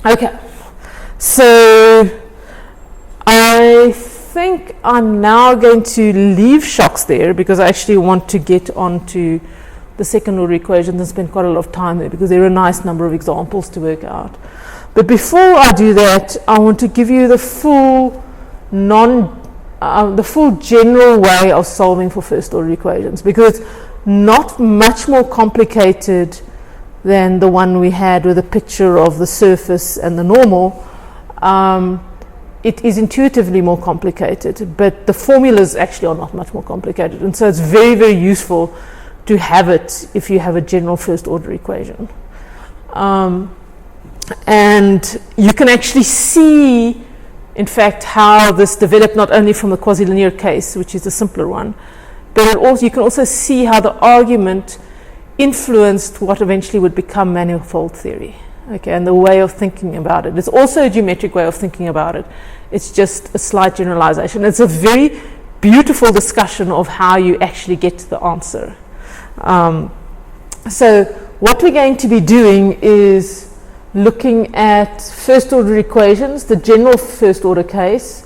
Okay, so I think I'm now going to leave shocks there because I actually want to get onto the second order equations and spend quite a lot of time there because there are a nice number of examples to work out. But before I do that, I want to give you the full general way of solving for first order equations, because it's not much more complicated than the one we had with a picture of the surface and the normal. It is intuitively more complicated, but the formulas actually are not much more complicated, and so it's very, very useful to have it if you have a general first order equation. And you can actually see, in fact, how this developed not only from the quasi-linear case, which is the simpler one, but you can also see how the argument influenced what eventually would become manifold theory, okay, and the way of thinking about it. It's also a geometric way of thinking about it. It's just a slight generalization. It's a very beautiful discussion of how you actually get to the answer. So what we're going to be doing is looking at first order equations, the general first order case.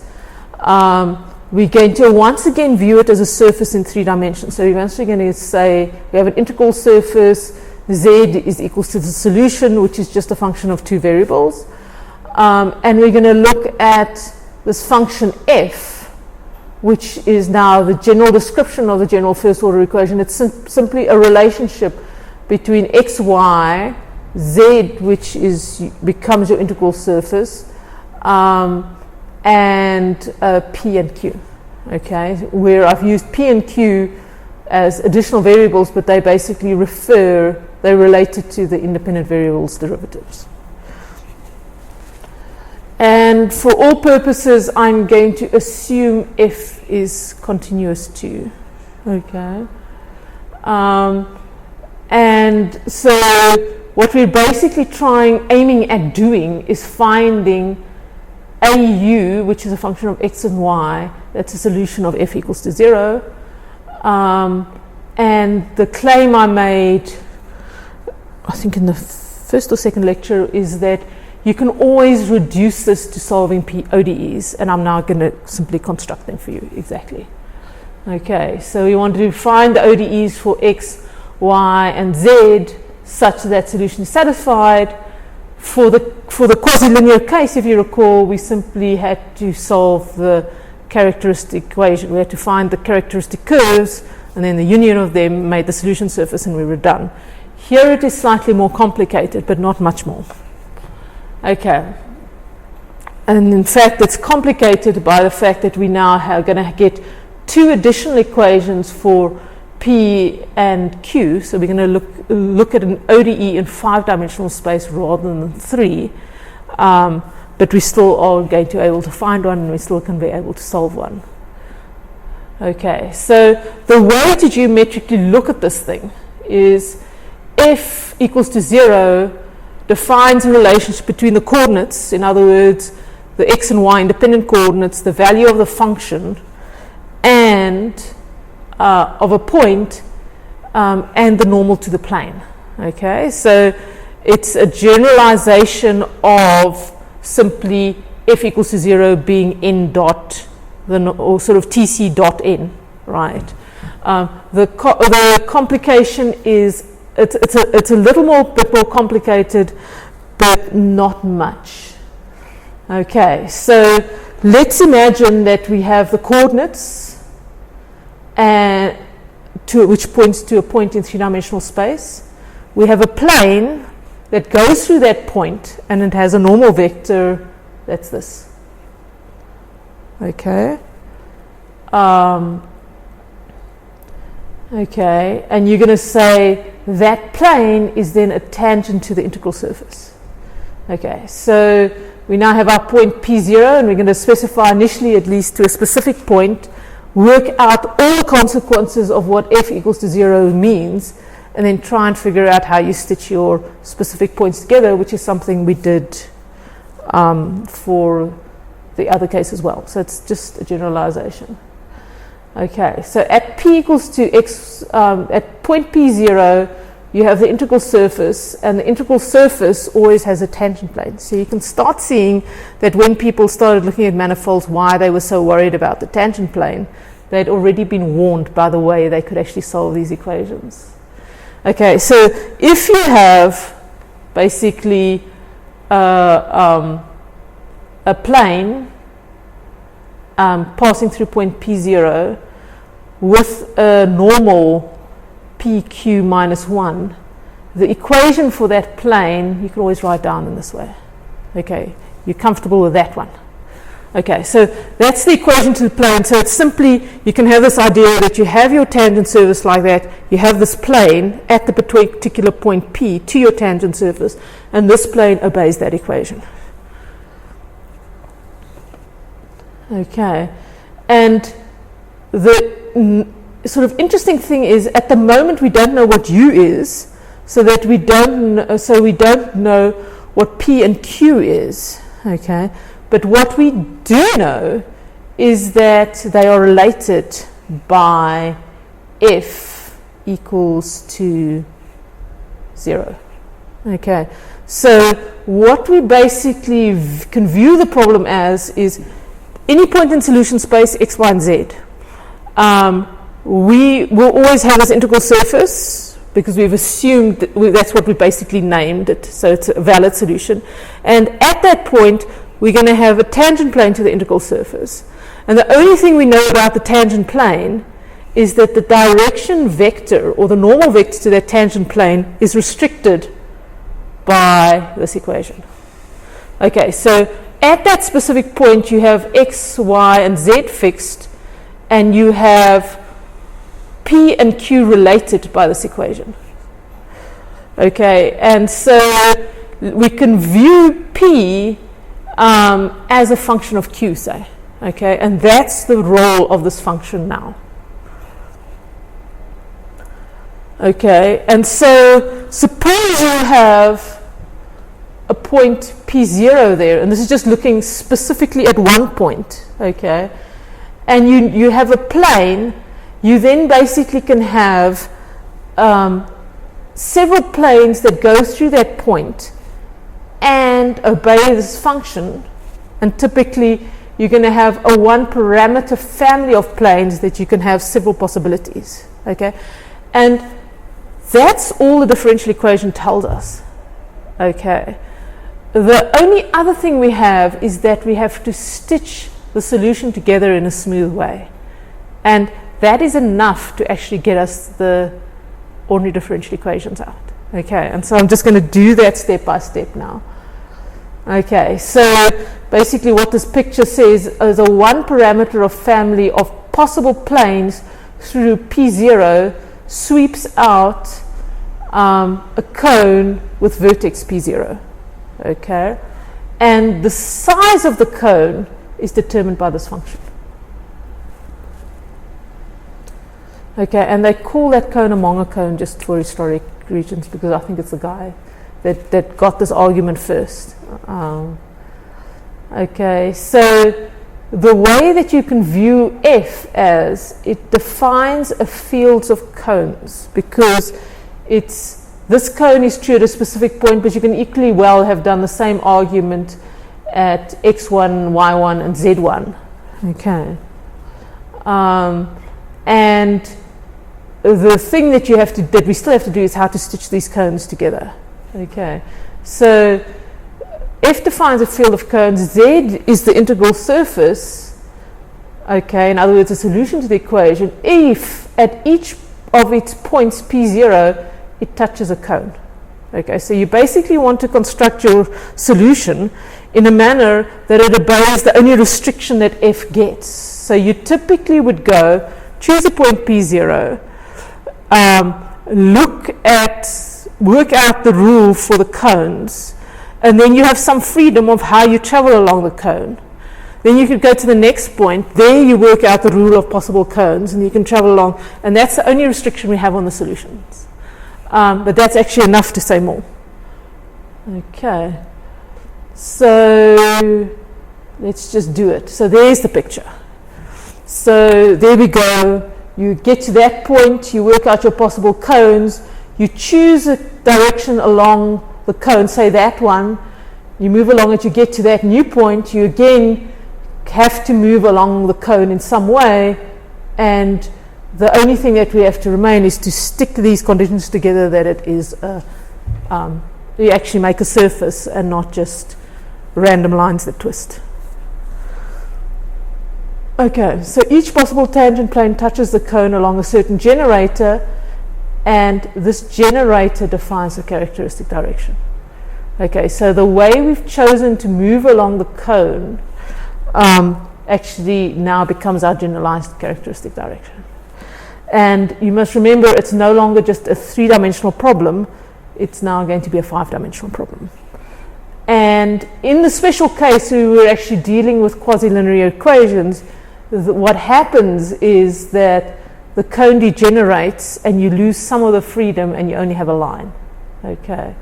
We're going to once again view it as a surface in 3 dimensions. So we're once again going to say we have an integral surface, z is equal to the solution, which is just a function of 2 variables. And we're going to look at this function f, which is now the general description of the general first order equation. It's simply a relationship between x, y, z, which becomes your integral surface, and p and q, okay, where I've used p and q as additional variables, but they basically they're related to the independent variables derivatives. And for all purposes, I'm going to assume f is continuous too, okay. And so what we're basically aiming at doing is finding AU, which is a function of x and y, that's a solution of f equals to 0. And the claim I made, I think in the first or second lecture, is that you can always reduce this to solving ODEs, and I'm now going to simply construct them for you exactly. Okay, so we want to find the ODEs for x, y, and z such that solution is satisfied. For the quasi-linear case, if you recall, we simply had to solve the characteristic equation. We had to find the characteristic curves, and then the union of them made the solution surface, and we were done. Here it is slightly more complicated, but not much more. Okay. And in fact, it's complicated by the fact that we now are going to get 2 additional equations for P and Q. So we're going to look at an ODE in 5-dimensional space rather than 3. But we still are going to be able to find one, and we still can be able to solve one. Okay, so the way to geometrically look at this thing is f equals to 0 defines a relationship between the coordinates, in other words, the x and y independent coordinates, the value of the function, and of a point, and the normal to the plane. Okay, so it's a generalization of simply f equals to 0 being n dot, or sort of tc dot n, right? The complication is it's a little bit more complicated, but not much. Okay, so let's imagine that we have the coordinates, which points to a point in 3-dimensional space. We have a plane that goes through that point, and it has a normal vector. That's this. Okay. Okay, and you're going to say that plane is then a tangent to the integral surface. Okay, so we now have our point P0, and we're going to specify initially at least to a specific point, work out all the consequences of what f equals to 0 means, and then try and figure out how you stitch your specific points together, which is something we did for the other case as well. So it's just a generalization. Okay, so at p equals to x, at point P0, you have the integral surface, and the integral surface always has a tangent plane. So you can start seeing that when people started looking at manifolds, why they were so worried about the tangent plane, they'd already been warned by the way they could actually solve these equations. Okay, so if you have basically a plane passing through point P0 with a normal PQ minus 1, the equation for that plane you can always write down in this way. Okay, you're comfortable with that one. Okay, so that's the equation to the plane. So it's simply, you can have this idea that you have your tangent surface like that, you have this plane at the particular point P to your tangent surface, and this plane obeys that equation. Okay, and the sort of interesting thing is, at the moment we don't know what U is, so we don't know what P and Q is. Okay, but what we do know is that they are related by F equals to 0. Okay, so what we basically can view the problem as is any point in solution space x, y, and z. We will always have this integral surface because we've assumed that's what we basically named it, so it's a valid solution. And at that point, we're going to have a tangent plane to the integral surface. And the only thing we know about the tangent plane is that the direction vector, or the normal vector to that tangent plane, is restricted by this equation. Okay, so at that specific point, you have x, y, and z fixed, and you have P and Q related by this equation. Okay, and so we can view P as a function of Q, say. Okay, and that's the role of this function now. Okay, and so suppose you have a point P0 there, and this is just looking specifically at one point, okay, and you have a plane. You then basically can have several planes that go through that point and obey this function, and typically you're going to have a one parameter family of planes that you can have several possibilities. Okay, and that's all the differential equation tells us. Okay, the only other thing we have is that we have to stitch the solution together in a smooth way, and that is enough to actually get us the ordinary differential equations out. Okay, and so I'm just going to do that step by step now. Okay, so basically what this picture says is a one parameter of family of possible planes through P0 sweeps out a cone with vertex P0. Okay, and the size of the cone is determined by this function. Okay, and they call that cone a Monge cone just for historic reasons, because I think it's the guy that got this argument first. Okay, so the way that you can view F as, it defines a field of cones, because this cone is true at a specific point, but you can equally well have done the same argument at x1, y1, and z1. Okay, and the thing that we still have to do is how to stitch these cones together. Okay, so F defines a field of cones. Z is the integral surface. Okay, in other words, a solution to the equation if at each of its points P0 it touches a cone. Okay, so you basically want to construct your solution in a manner that it obeys the only restriction that F gets. So you typically would go, choose a point P0, work out the rule for the cones, and then you have some freedom of how you travel along the cone. Then you could go to the next point, there you work out the rule of possible cones, and you can travel along, and that's the only restriction we have on the solutions. But that's actually enough to say more. Okay, so let's just do it. So there's the picture. So there we go. You get to that point, you work out your possible cones, you choose a direction along the cone, say that one, you move along it, you get to that new point, you again have to move along the cone in some way, and the only thing that we have to remain is to stick these conditions together that it is you actually make a surface and not just random lines that twist. Okay, so each possible tangent plane touches the cone along a certain generator, and this generator defines the characteristic direction. Okay, so the way we've chosen to move along the cone actually now becomes our generalized characteristic direction. And you must remember, it's no longer just a 3-dimensional problem, it's now going to be a 5-dimensional problem. And in the special case, we were actually dealing with quasi-linear equations. What happens is that the cone degenerates and you lose some of the freedom and you only have a line. Okay,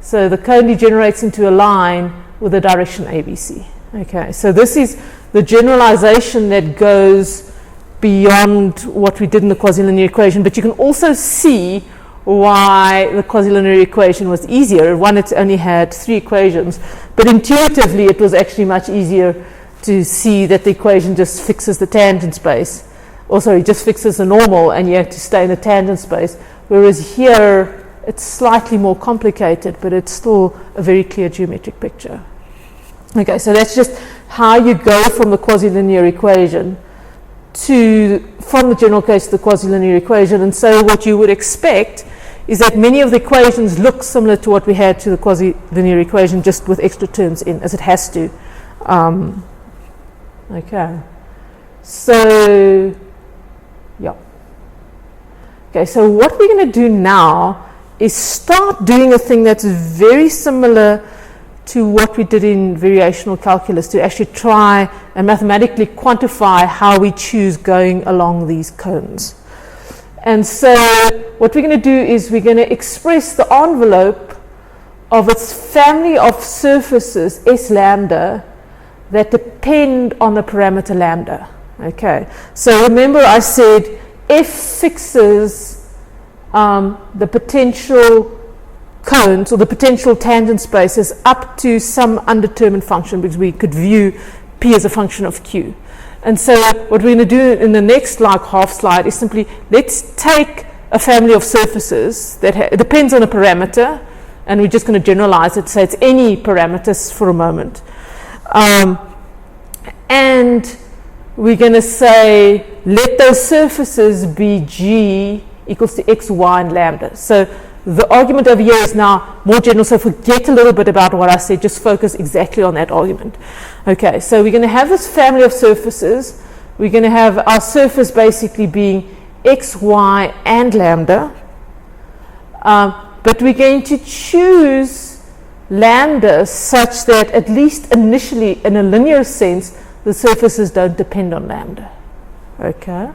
so the cone degenerates into a line with a direction ABC. Okay, so this is the generalization that goes beyond what we did in the quasi-linear equation, but you can also see why the quasi-linear equation was easier. One, it only had 3 equations, but intuitively it was actually much easier to see that the equation just fixes the tangent space. Or sorry, just fixes the normal and you have to stay in the tangent space. Whereas here, it's slightly more complicated, but it's still a very clear geometric picture. Okay, so that's just how you go from the quasi-linear equation from the general case to the quasi-linear equation. And so what you would expect is that many of the equations look similar to what we had to the quasi-linear equation, just with extra terms in, as it has to. Okay, so yeah. Okay, so what we're going to do now is start doing a thing that's very similar to what we did in variational calculus, to actually try and mathematically quantify how we choose going along these cones. And so what we're going to do is we're going to express the envelope of its family of surfaces, S lambda, that depend on the parameter lambda. Okay, so remember I said F fixes the potential cones or the potential tangent spaces up to some undetermined function, because we could view P as a function of Q. And so what we're going to do in the next half slide is simply, let's take a family of surfaces that depends on a parameter, and we're just going to generalize it, say it's any parameters for a moment. And we're going to say, let those surfaces be G equals to X, Y, and lambda. So the argument over here is now more general, so forget a little bit about what I said, just focus exactly on that argument. Okay, so we're going to have this family of surfaces. We're going to have our surface basically being X, Y, and lambda. But we're going to choose lambda such that, at least initially, in a linear sense, the surfaces don't depend on lambda. Okay.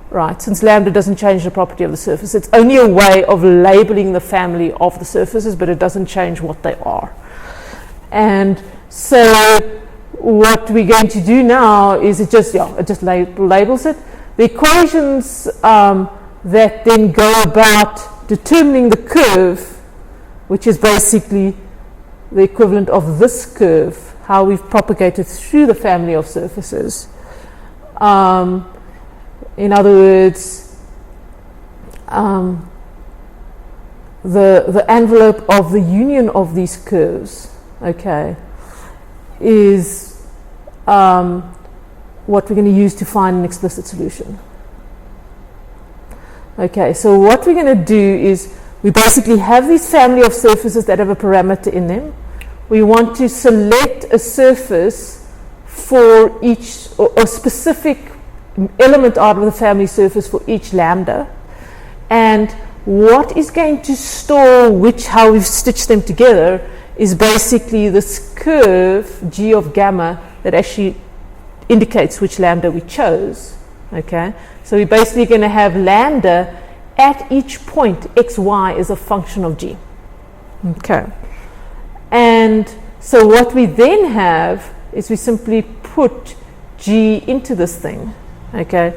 Right, since lambda doesn't change the property of the surface, it's only a way of labeling the family of the surfaces, but it doesn't change what they are. And so what we're going to do now is it just labels it. The equations that then go about determining the curve, which is basically the equivalent of this curve, how we've propagated through the family of surfaces. In other words, the envelope of the union of these curves, okay, is what we're going to use to find an explicit solution. Okay, so what we're going to do is we basically have this family of surfaces that have a parameter in them. We want to select a surface for each, or a specific element out of the family surface for each lambda, and what is going to store how we've stitched them together is basically this curve G of gamma that actually indicates which lambda we chose. Okay, so we're basically going to have lambda at each point xy is a function of G. Okay, and so what we then have is we simply put G into this thing. Okay,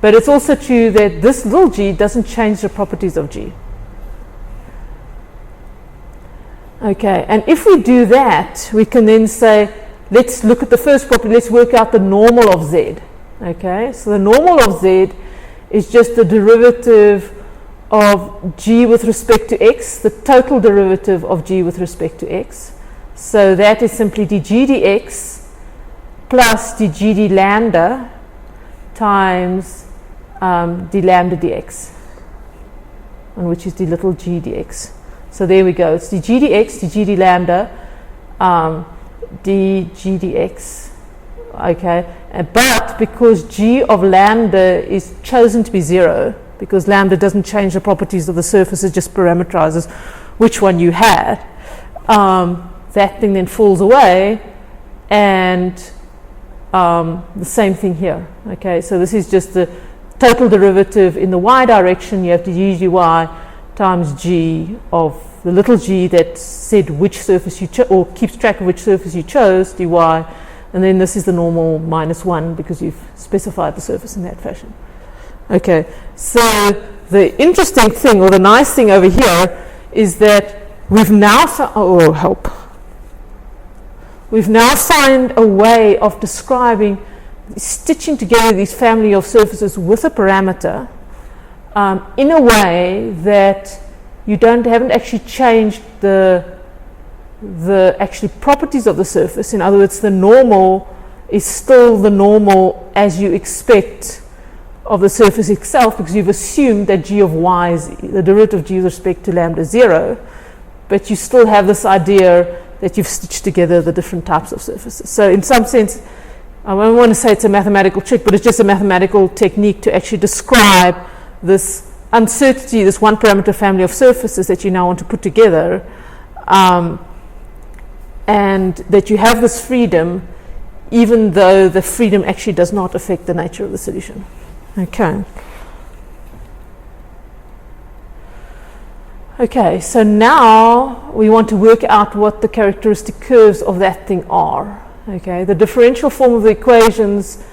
But it's also true that this little g doesn't change the properties of g. Okay, and if we do that, we can then say, let's look at the first property, let's work out the normal of z. Okay, so the normal of z is just the derivative of g with respect to x, the total derivative of g with respect to x. So that is simply dg dx plus dg d lambda times d lambda dx, and which is d little g dx. So there we go. It's dg dx, dg d lambda, dg dx. Okay, but because g of lambda is chosen to be 0, because lambda doesn't change the properties of the surface, it just parameterizes which one you had, that thing then falls away, and the same thing here. Okay, so this is just the total derivative in the y direction. You have to use dy times g of the little g that said which surface you chose, or keeps track of which surface you chose, dy, and then this is the normal minus 1 because you've specified the surface in that fashion. Okay, so the interesting thing, or the nice thing over here, is that we've now we've now found a way of describing, stitching together these family of surfaces with a parameter in a way that you haven't actually changed the actually properties of the surface. In other words, the normal is still the normal as you expect of the surface itself, because you've assumed that g of y is the derivative of g with respect to lambda 0, but you still have this idea that you've stitched together the different types of surfaces. So in some sense, I don't want to say it's a mathematical trick, but it's just a mathematical technique to actually describe this uncertainty, this one parameter family of surfaces that you now want to put together, and that you have this freedom, even though the freedom actually does not affect the nature of the solution. Okay. Okay, so now we want to work out what the characteristic curves of that thing are. Okay, the differential form of the equations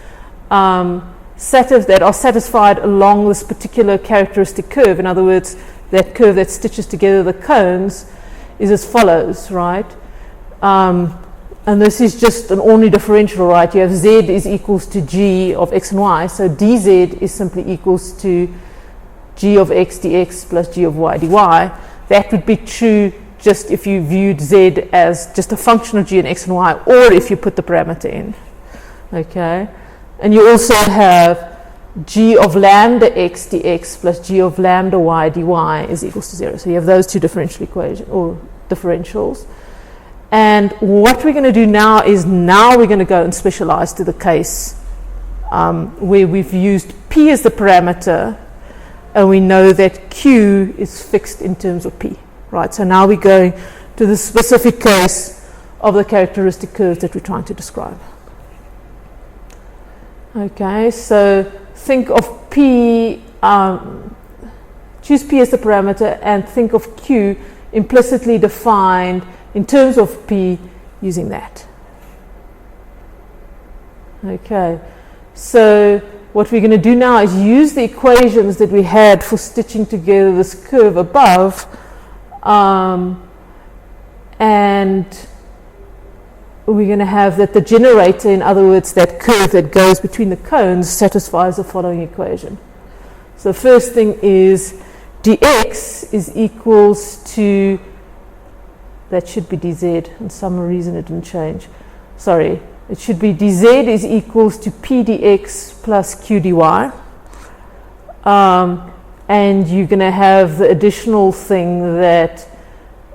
that are satisfied along this particular characteristic curve, in other words, that curve that stitches together the cones, is as follows, right? And this is just an ordinary differential, right? You have z is equals to g of x and y, so dz is simply equals to g of x dx plus g of y dy. That would be true just if you viewed z as just a function of g and x and y, or if you put the parameter in. Okay, and you also have g of lambda x dx plus g of lambda y dy is equals to 0. So you have those two differential equations, or differentials. And what we're going to do now is we're going to go and specialize to the case where we've used p as the parameter, and we know that q is fixed in terms of p, right? So now we're going to the specific case of the characteristic curves that we're trying to describe. Okay, so think of p, choose p as the parameter, and think of q implicitly defined in terms of p using that. Okay, so what we're going to do now is use the equations that we had for stitching together this curve above, and we're going to have that the generator, in other words, that curve that goes between the cones, satisfies the following equation. So the first thing is dx is equals to, that should be dz, and some reason it didn't change. Sorry, it should be dz is equals to p dx plus q dy. And you're going to have the additional thing that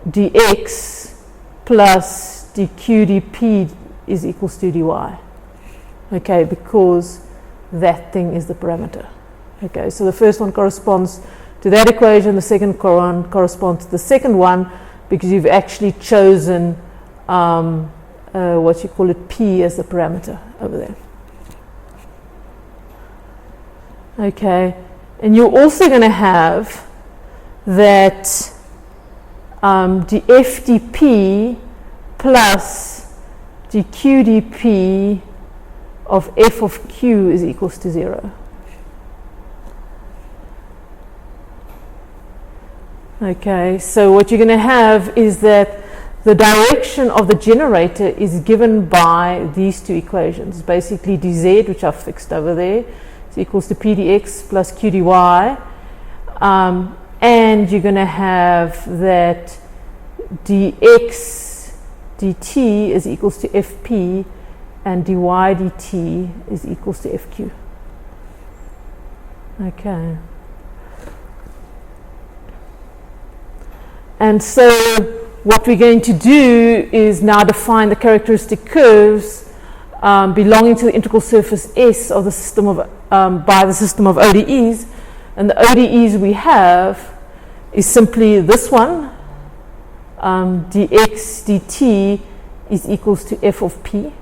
dx plus dq dp is equals to dy. Okay, because that thing is the parameter. Okay, so the first one corresponds to that equation, the second one corresponds to the second one, because you've actually chosen what you call it, p as the parameter over there. Okay, and you're also going to have that df dp plus dq dp of f of q is equals to 0. Okay, so what you're going to have is that the direction of the generator is given by these two equations. Basically dz, which I've fixed over there, is equals to pdx plus qdy. And you're going to have that dx dt is equals to fp and dy dt is equals to fq. Okay. And so what we're going to do is now define the characteristic curves belonging to the integral surface S of the system of by the system of ODEs. And the ODEs we have is simply this one, dx dt is equals to f of p.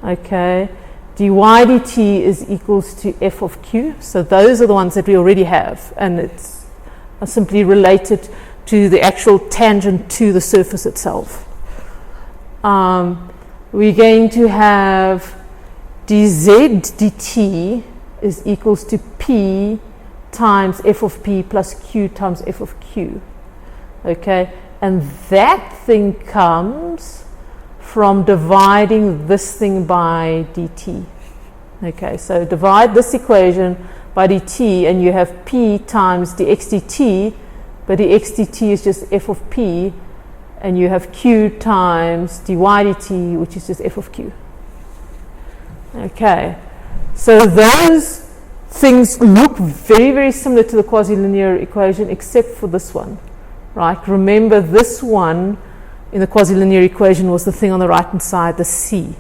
Okay, dy dt is equals to f of q. So those are the ones that we already have, and it's simply related to the actual tangent to the surface itself. We're going to have dz dt is equals to p times f of p plus q times f of q. Okay, and that thing comes from dividing this thing by dt. Okay, so divide this equation by dt and you have p times dx dt, but dx dt is just f of p, and you have q times dy dt, which is just f of q. Okay, so those things look very, very similar to the quasi-linear equation except for this one, right? Remember, this one in the quasi-linear equation was the thing on the right hand side, the c.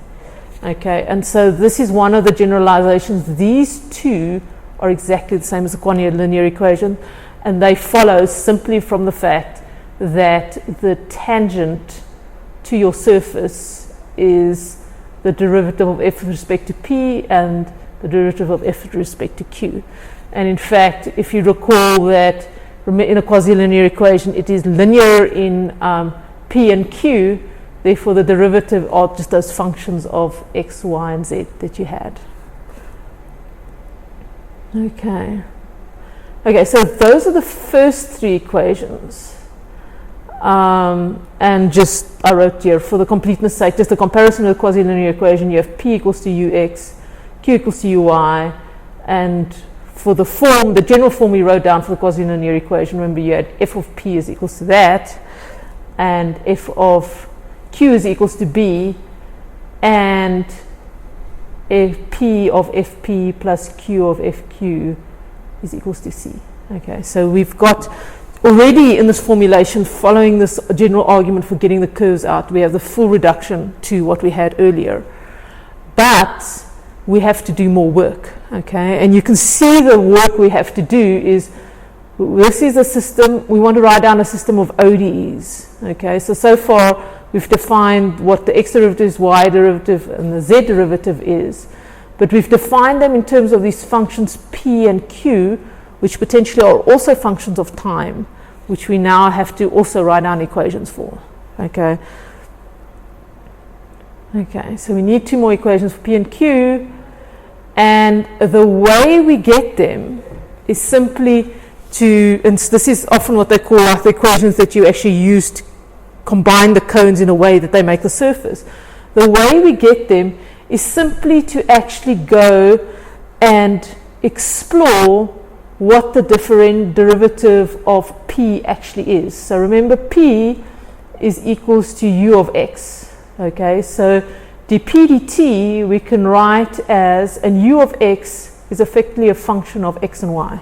Okay, and so this is one of the generalizations. These two are exactly the same as the quasi-linear equation, and they follow simply from the fact that the tangent to your surface is the derivative of f with respect to p and the derivative of f with respect to q. And in fact, if you recall that in a quasi-linear equation, it is linear in p and q, therefore the derivative are just those functions of x, y, and z that you had. Okay. Okay, so those are the first three equations. And just, I wrote here, for the completeness sake, just a comparison with the quasi-linear equation, you have p equals to ux, q equals to uy, and for the form, the general form we wrote down for the quasi-linear equation, remember you had f of p is equals to that, and f of q is equals to b, and p of fp plus q of fq is equals to c. Okay, so we've got already in this formulation, following this general argument for getting the curves out, we have the full reduction to what we had earlier. But we have to do more work, okay? And you can see the work we have to do is, this is a system, we want to write down a system of ODEs, okay? So far we've defined what the x derivative, y derivative, and the z derivative is. But we've defined them in terms of these functions p and q, which potentially are also functions of time, which we now have to also write down equations for, okay? Okay, so we need two more equations for p and q, and the way we get them is simply to, and this is often what they call like the equations that you actually use to combine the cones in a way that they make the surface. The way we get them is simply to actually go and explore what the different derivative of p actually is. So remember, p is equals to u of x. Okay, so dp dt we can write as, and u of x is effectively a function of x and y.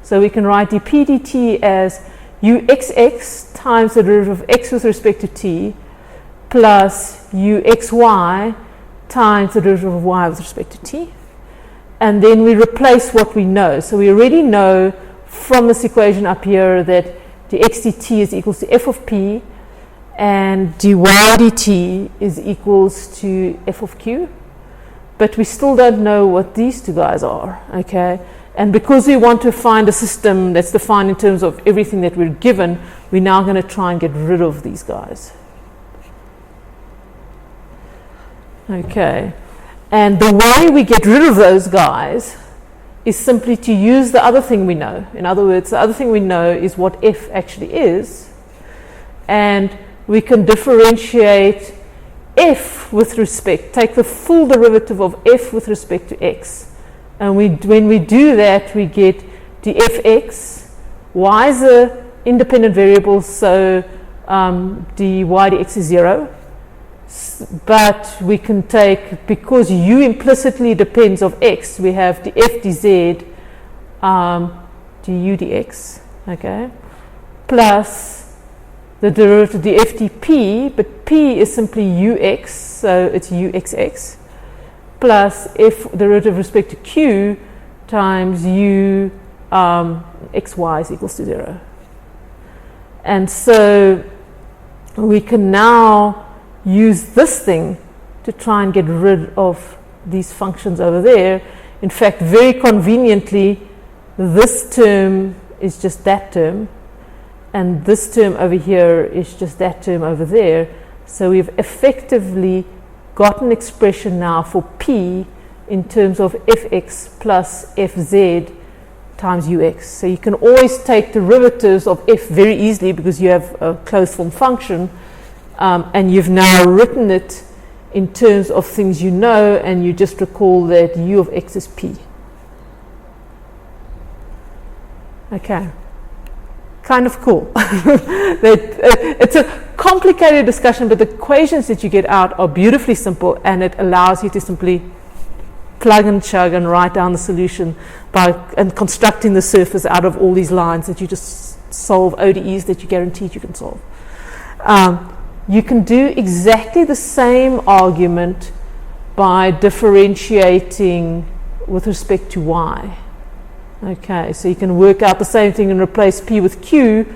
So we can write dp dt as uxx times the derivative of x with respect to t plus uxy times the derivative of y with respect to t. And then we replace what we know. So we already know from this equation up here that dx dt is equals to f of p, and dy dt is equals to f of q, but we still don't know what these two guys are, okay? And because we want to find a system that's defined in terms of everything that we're given, we're now going to try and get rid of these guys. Okay, and the way we get rid of those guys is simply to use the other thing we know. In other words, the other thing we know is what f actually is, and we can differentiate f with respect, take the full derivative of f with respect to x. And when we do that, we get dfx. Y is an independent variable, so dy dx is 0. But we can take, because u implicitly depends of x, we have df dz du dx, okay, plus the derivative df dp, but p is simply ux, so it's uxx, plus f derivative with respect to q times u xy is equals to 0. And so we can now use this thing to try and get rid of these functions over there. In fact, very conveniently, this term is just that term, and this term over here is just that term over there. So we've effectively got an expression now for p in terms of fx plus fz times ux. So you can always take derivatives of f very easily because you have a closed form function, and you've now written it in terms of things you know, and you just recall that u of x is p. Okay. Kind of cool. It's a complicated discussion, but the equations that you get out are beautifully simple, and it allows you to simply plug and chug and write down the solution and constructing the surface out of all these lines that you just solve ODEs that you guaranteed you can solve. You can do exactly the same argument by differentiating with respect to y. Okay, so you can work out the same thing and replace p with q.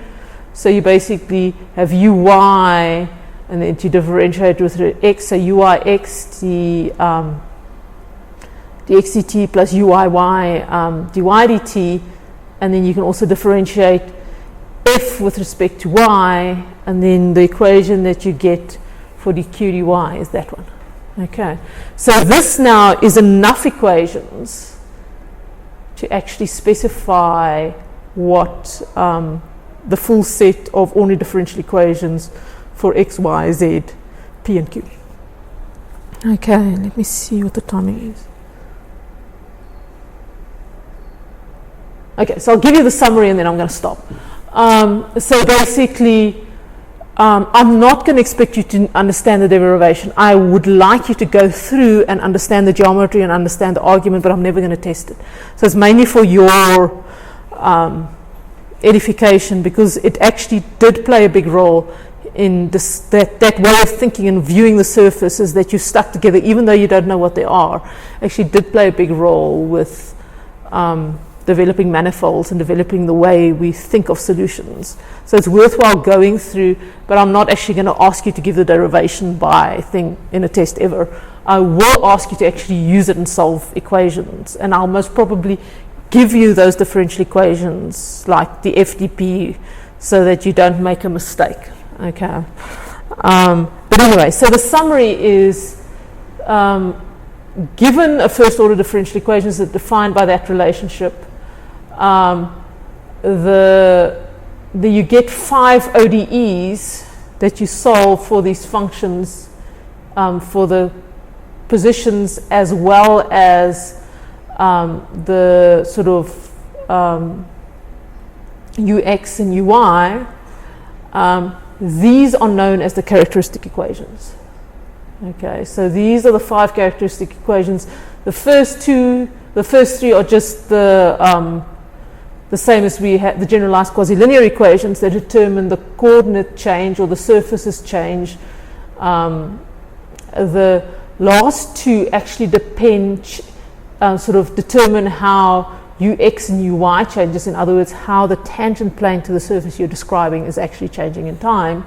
So you basically have uy, and then you differentiate with x, so uyx dx dt plus uyy dy dt, and then you can also differentiate f with respect to y, and then the equation that you get for dq dy is that one. Okay, so this now is enough equations to actually specify what the full set of ordinary differential equations for x, y, z, p and q. Okay, let me see what the timing is. Okay, so I'll give you the summary and then I'm going to stop. So basically, I'm not going to expect you to understand the derivation. I would like you to go through and understand the geometry and understand the argument, but I'm never going to test it. So it's mainly for your edification, because it actually did play a big role in this, that way of thinking and viewing the surfaces that you stuck together, even though you don't know what they are, actually did play a big role with developing manifolds and developing the way we think of solutions. So it's worthwhile going through, but I'm not actually going to ask you to give the derivation by thing in a test ever. I will ask you to actually use it and solve equations, and I'll most probably give you those differential equations like the FDP so that you don't make a mistake. Okay. But anyway, so the summary is, given a first order differential equation that defined by that relationship, you get 5 ODEs that you solve for these functions, for the positions as well as the sort of UX and UI. These are known as the characteristic equations. Okay, so these are the 5 characteristic equations. The first 3 are just the same as we had, the generalized quasi-linear equations that determine the coordinate change or the surfaces change. The last 2 actually sort of determine how ux and uy changes. In other words, how the tangent plane to the surface you're describing is actually changing in time.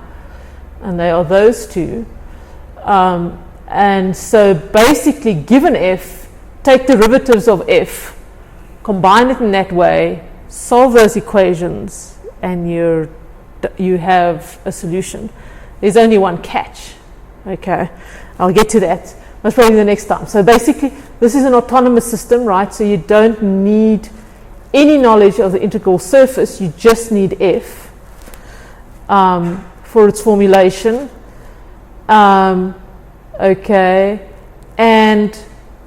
And they are those 2. And so basically, given f, take derivatives of f, combine it in that way, solve those equations, and you have a solution. There's only one catch. Okay, I'll get to that. That's probably the next time. So basically, this is an autonomous system, right? So you don't need any knowledge of the integral surface. You just need F for its formulation. Okay. And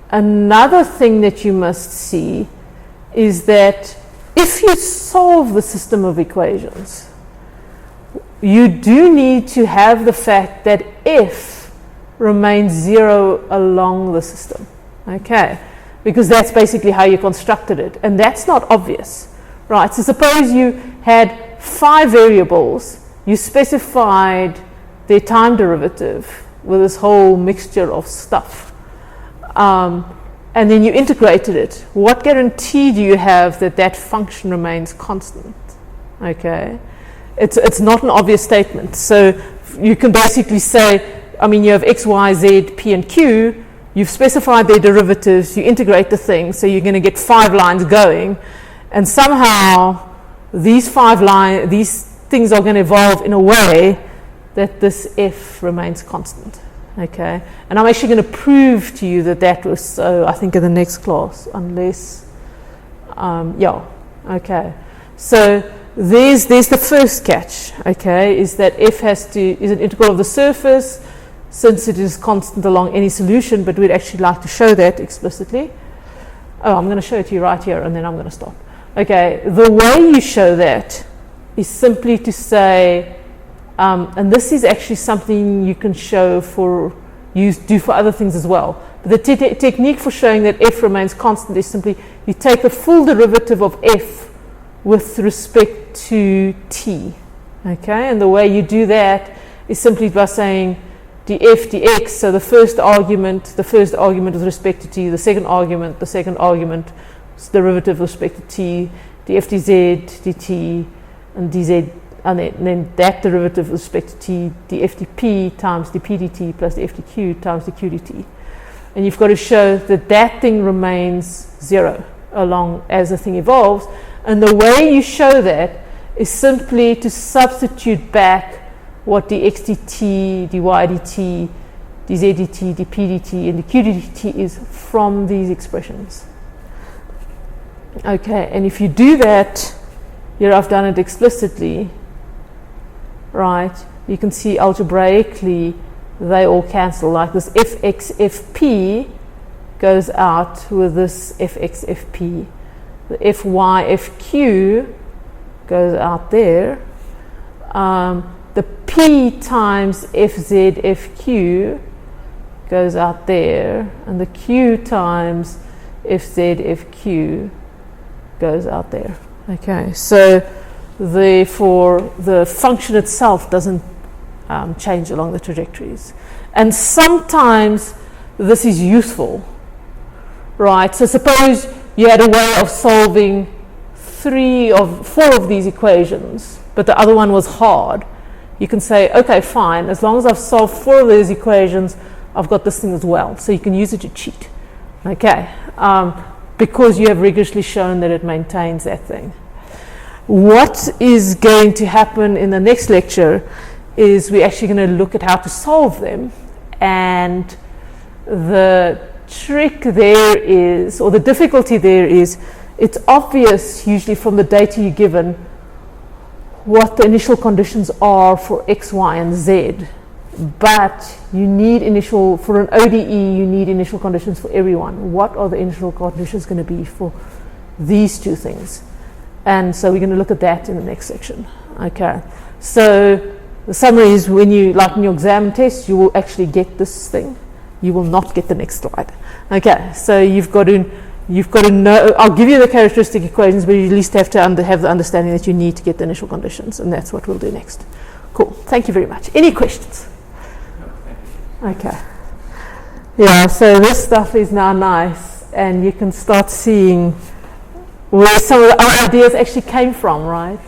another thing that you must see is that if you solve the system of equations, you do need to have the fact that F remains 0 along the system, okay? Because that's basically how you constructed it, and that's not obvious, right? So suppose you had 5 variables, you specified their time derivative with this whole mixture of stuff, and then you integrated it. What guarantee do you have that that function remains constant, okay? It's not an obvious statement. So you can basically say, I mean, you have x, y, z, p, and q. You've specified their derivatives. You integrate the thing, so you're going to get 5 lines going, and somehow these things are going to evolve in a way that this f remains constant. Okay, and I'm actually going to prove to you that that was so. I think in the next class, unless, yeah, okay. So there's the first catch. Okay, is that f is an integral of the surface, since it is constant along any solution. But we'd actually like to show that explicitly. Oh, I'm going to show it to you right here, and then I'm going to stop. Okay, the way you show that is simply to say. And this is actually something you can show do for other things as well. But the technique for showing that f remains constant is simply you take the full derivative of f with respect to t. Okay, and the way you do that is simply by saying df dx. So the first argument with respect to t, the second argument derivative with respect to t, df dz dt, and dz. And then that derivative with respect to t, df dp times dp dt plus df dq times dq dt. And you've got to show that that thing remains 0 along as the thing evolves. And the way you show that is simply to substitute back what dx dt, dy dt, dz dt, dp dt, and dq dt is from these expressions. Okay, and if you do that, here I've done it explicitly, right, you can see algebraically they all cancel, like this fx fp goes out with this fx fp, the fy fq goes out there, the p times fz fq goes out there, and the q times fz fq goes out there. Okay, so therefore the function itself doesn't change along the trajectories. And sometimes this is useful, right? So suppose you had a way of solving 4 of these equations, but the other one was hard. You can say, okay, fine, as long as I've solved 4 of these equations, I've got this thing as well. So you can use it to cheat, okay? Because you have rigorously shown that it maintains that thing. What is going to happen in the next lecture is we're actually going to look at how to solve them. And the trick there is, or the difficulty there is, it's obvious usually from the data you're given what the initial conditions are for x, y, and z. But you need for an ODE, you need initial conditions for everyone. What are the initial conditions going to be for these 2 things? And so we're going to look at that in the next section. Okay. So the summary is when in your exam test, you will actually get this thing. You will not get the next slide. Okay. So you've got to know, I'll give you the characteristic equations, but you at least have to have the understanding that you need to get the initial conditions, and that's what we'll do next. Cool. Thank you very much. Any questions? Okay. Yeah, so this stuff is now nice, and you can start seeing where some of the ideas actually came from, right?